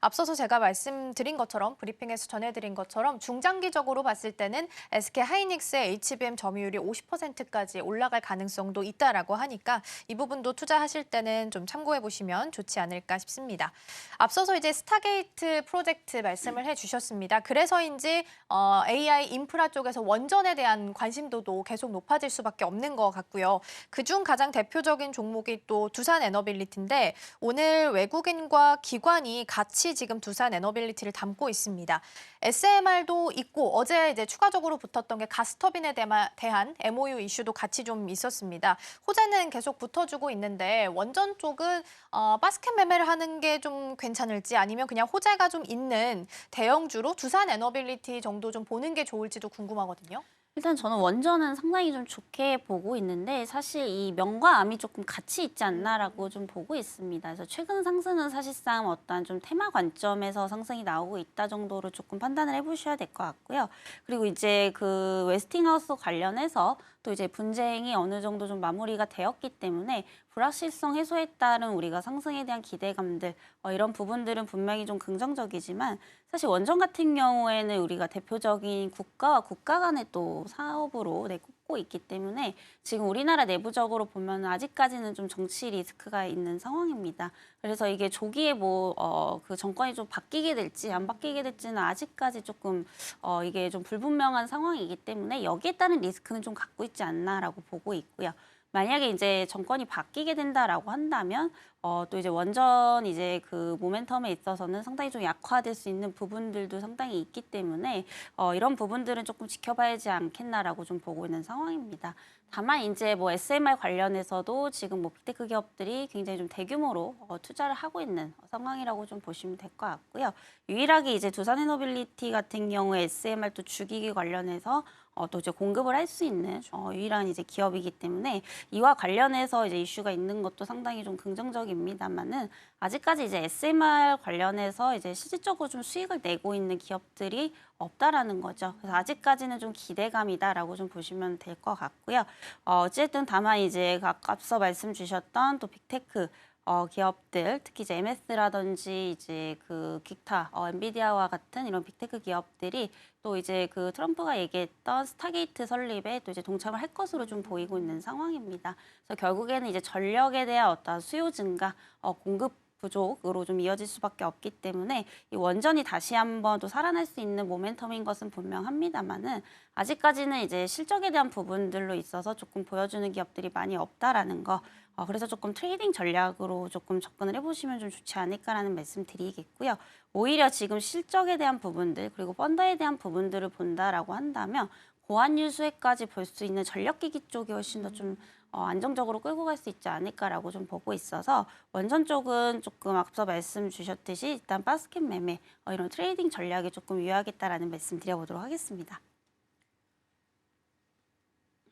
앞서서 제가 말씀드린 것처럼 브리핑에서 전해드린 것처럼 중장기적으로 봤을 때는 SK 하이닉스의 HBM 점유율이 50%까지 올라갈 가능성도 있다라고 하니까 이 부분도 투자하실 때는 좀 참고해 보시면 좋지 않을까 싶습니다. 앞서서 이제 스타게이트 프로젝트 말씀을 해주셨습니다. 그래서인지 AI 인프라 쪽에서 원전에 대한 관심도도 계속 높아질 수밖에 없는 것 같고요. 그중 가장 대표적인 종목이 또 두산 에너빌리티인데 오늘 외국인과 기관이 같이 지금 두산 에너빌리티를 담고 있습니다. SMR도 있고 어제 이제 추가적으로 붙었던 게 가스터빈에 대한 MOU 이슈도 같이 좀 있었습니다. 호재는 계속 붙어주고 있는데 원전 쪽은 바스켓 매매를 하는 게 좀 괜찮을지 아니면 그냥 호재가 좀 있는 대형주로 두산 에너빌리티 정도 좀 보는 게 좋을지도 궁금하거든요. 일단 저는 원전은 상당히 좀 좋게 보고 있는데 사실 이 명과 암이 조금 같이 있지 않나라고 좀 보고 있습니다. 그래서 최근 상승은 사실상 어떠한 좀 테마 관점에서 상승이 나오고 있다 정도로 조금 판단을 해보셔야 될 것 같고요. 그리고 이제 그 웨스팅하우스 관련해서 또 이제 분쟁이 어느 정도 좀 마무리가 되었기 때문에 불확실성 해소에 따른 우리가 상승에 대한 기대감들 이런 부분들은 분명히 좀 긍정적이지만 사실 원전 같은 경우에는 우리가 대표적인 국가와 국가 간의 또 사업으로 꼽고 있기 때문에 지금 우리나라 내부적으로 보면 아직까지는 좀 정치 리스크가 있는 상황입니다. 그래서 이게 조기에 그 정권이 좀 바뀌게 될지 안 바뀌게 될지는 아직까지 조금 이게 좀 불분명한 상황이기 때문에 여기에 따른 리스크는 좀 갖고 있지 않나라고 보고 있고요. 만약에 이제 정권이 바뀌게 된다라고 한다면 또 이제 원전 이제 그 모멘텀에 있어서는 상당히 좀 약화될 수 있는 부분들도 상당히 있기 때문에 이런 부분들은 조금 지켜봐야지 않겠나라고 좀 보고 있는 상황입니다. 다만 이제 뭐 SMR 관련해서도 지금 뭐 빅테크 기업들이 굉장히 좀 대규모로 투자를 하고 있는 상황이라고 좀 보시면 될 것 같고요. 유일하게 이제 두산에너빌리티 같은 경우에 SMR 또 주기기 관련해서 또 이제 공급을 할 수 있는 유일한 이제 기업이기 때문에 이와 관련해서 이제 이슈가 있는 것도 상당히 좀 긍정적입니다만은 아직까지 이제 SMR 관련해서 이제 실질적으로 좀 수익을 내고 있는 기업들이 없다라는 거죠. 그래서 아직까지는 좀 기대감이다라고 좀 보시면 될 것 같고요. 어쨌든 다만 이제 앞서 말씀 주셨던 또 빅테크 기업들, 특히 이제 MS라든지 이제 그 기타 엔비디아와 같은 이런 빅테크 기업들이 또 이제 그 트럼프가 얘기했던 스타게이트 설립에 또 이제 동참을 할 것으로 좀 보이고 있는 상황입니다. 그래서 결국에는 이제 전력에 대한 어떤 수요 증가, 공급 부족으로 좀 이어질 수밖에 없기 때문에 이 원전이 다시 한번 또 살아날 수 있는 모멘텀인 것은 분명합니다만은 아직까지는 이제 실적에 대한 부분들로 있어서 조금 보여주는 기업들이 많이 없다라는 거. 그래서 조금 트레이딩 전략으로 조금 접근을 해보시면 좀 좋지 않을까라는 말씀 드리겠고요. 오히려 지금 실적에 대한 부분들 그리고 펀더에 대한 부분들을 본다라고 한다면 고환율 수혜까지 볼 수 있는 전력기기 쪽이 훨씬 더 좀 안정적으로 끌고 갈 수 있지 않을까라고 좀 보고 있어서 원전 쪽은 조금 앞서 말씀 주셨듯이 일단 바스켓 매매 이런 트레이딩 전략에 조금 유의하겠다라는 말씀 드려보도록 하겠습니다.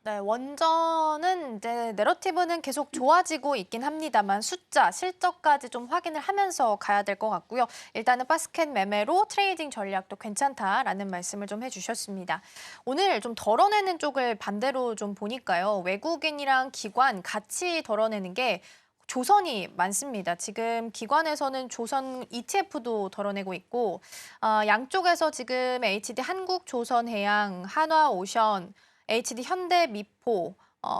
네, 원전은 이제 내러티브는 계속 좋아지고 있긴 합니다만 숫자, 실적까지 좀 확인을 하면서 가야 될 것 같고요. 일단은 바스켓 매매로 트레이딩 전략도 괜찮다라는 말씀을 좀 해주셨습니다. 오늘 좀 덜어내는 쪽을 반대로 좀 보니까요. 외국인이랑 기관 같이 덜어내는 게 조선이 많습니다. 지금 기관에서는 조선 ETF도 덜어내고 있고 양쪽에서 지금 HD 한국조선해양, 한화오션, HD 현대미포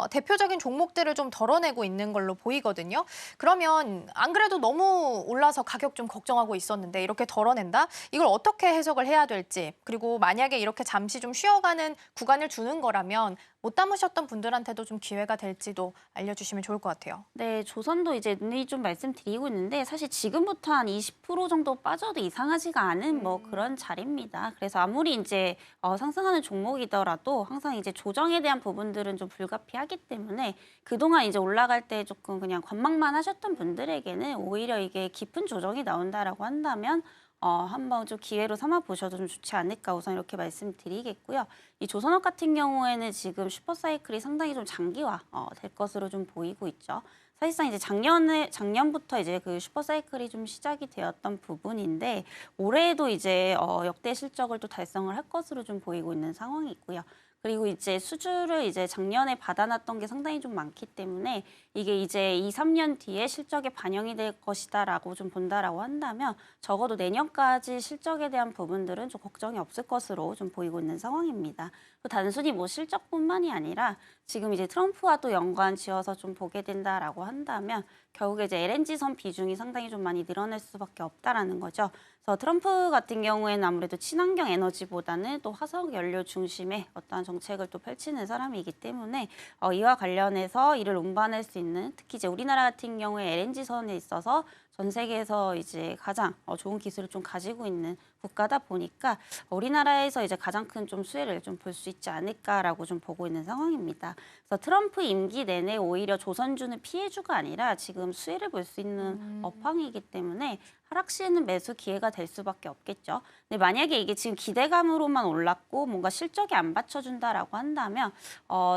대표적인 종목들을 좀 덜어내고 있는 걸로 보이거든요. 그러면 안 그래도 너무 올라서 가격 좀 걱정하고 있었는데 이렇게 덜어낸다? 이걸 어떻게 해석을 해야 될지 그리고 만약에 이렇게 잠시 좀 쉬어가는 구간을 주는 거라면 못 담으셨던 분들한테도 좀 기회가 될지도 알려주시면 좋을 것 같아요. 네, 조선도 이제 눈이 좀 말씀드리고 있는데 사실 지금부터 한 20% 정도 빠져도 이상하지가 않은 뭐 그런 자리입니다. 그래서 아무리 이제 상승하는 종목이더라도 항상 이제 조정에 대한 부분들은 좀 불가피하기 때문에 그동안 이제 올라갈 때 조금 그냥 관망만 하셨던 분들에게는 오히려 이게 깊은 조정이 나온다라고 한다면 한번 좀 기회로 삼아 보셔도 좀 좋지 않을까 우선 이렇게 말씀드리겠고요. 이 조선업 같은 경우에는 지금 슈퍼사이클이 상당히 좀 장기화 될 것으로 좀 보이고 있죠. 사실상 이제 작년부터 이제 그 슈퍼사이클이 좀 시작이 되었던 부분인데 올해에도 이제 역대 실적을 또 달성을 할 것으로 좀 보이고 있는 상황이 있고요. 그리고 이제 수주를 이제 작년에 받아놨던 게 상당히 좀 많기 때문에 이게 이제 2, 3년 뒤에 실적에 반영이 될 것이다라고 좀 본다라고 한다면 적어도 내년까지 실적에 대한 부분들은 좀 걱정이 없을 것으로 좀 보이고 있는 상황입니다. 또 단순히 뭐 실적뿐만이 아니라 지금 이제 트럼프와 또 연관 지어서 좀 보게 된다라고 한다면 결국에 이제 LNG선 비중이 상당히 좀 많이 늘어날 수밖에 없다라는 거죠. 그래서 트럼프 같은 경우에는 아무래도 친환경 에너지보다는 또 화석 연료 중심의 어떠한 정책을 또 펼치는 사람이기 때문에 이와 관련해서 이를 운반할 수 있는 특히 이제 우리나라 같은 경우에 LNG선에 있어서 전 세계에서 이제 가장 좋은 기술을 좀 가지고 있는 국가다 보니까 우리나라에서 이제 가장 큰 좀 수혜를 좀 볼 수 있지 않을까라고 좀 보고 있는 상황입니다. 그래서 트럼프 임기 내내 오히려 조선주는 피해주가 아니라 지금 수혜를 볼 수 있는 업황이기 때문에 하락 시에는 매수 기회가 될 수밖에 없겠죠. 근데 만약에 이게 지금 기대감으로만 올랐고 뭔가 실적이 안 받쳐준다라고 한다면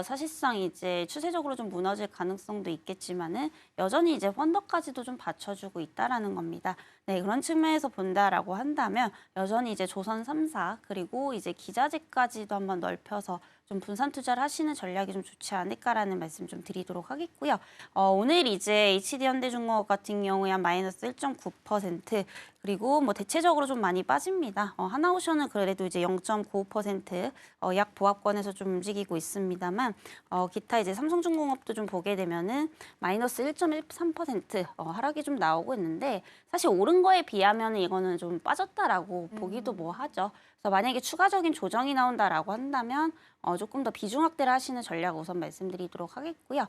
사실상 이제 추세적으로 좀 무너질 가능성도 있겠지만은 여전히 이제 펀더까지도 좀 받쳐주고 있다라는 겁니다. 네, 그런 측면에서 본다라고 한다면 여전히 이제 조선 3사 그리고 이제 기자재까지도 한번 넓혀서 좀 분산 투자를 하시는 전략이 좀 좋지 않을까라는 말씀 좀 드리도록 하겠고요. 오늘 이제 HD현대중공업 같은 경우에 한 마이너스 1.9% 그리고 뭐 대체적으로 좀 많이 빠집니다. 하나오션은 그래도 이제 0.95% 약 보합권에서 좀 움직이고 있습니다만 기타 이제 삼성중공업도 좀 보게 되면은 마이너스 1.13% 하락이 좀 나오고 있는데 사실 오른 거에 비하면 이거는 좀 빠졌다라고 보기도 뭐 하죠. 그래서 만약에 추가적인 조정이 나온다라고 한다면 조금 더 비중 확대를 하시는 전략 우선 말씀드리도록 하겠고요.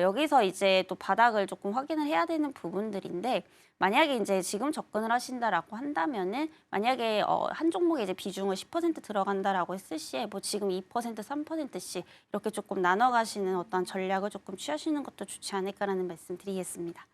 여기서 이제 또 바닥을 조금 확인을 해야 되는 부분들인데 만약에 이제 지금 접근을 하신다라고 한다면은 만약에 한 종목에 이제 비중을 10% 들어간다라고 했을 시에 뭐 지금 2%, 3%씩 이렇게 조금 나눠 가시는 어떤 전략을 조금 취하시는 것도 좋지 않을까라는 말씀 드리겠습니다.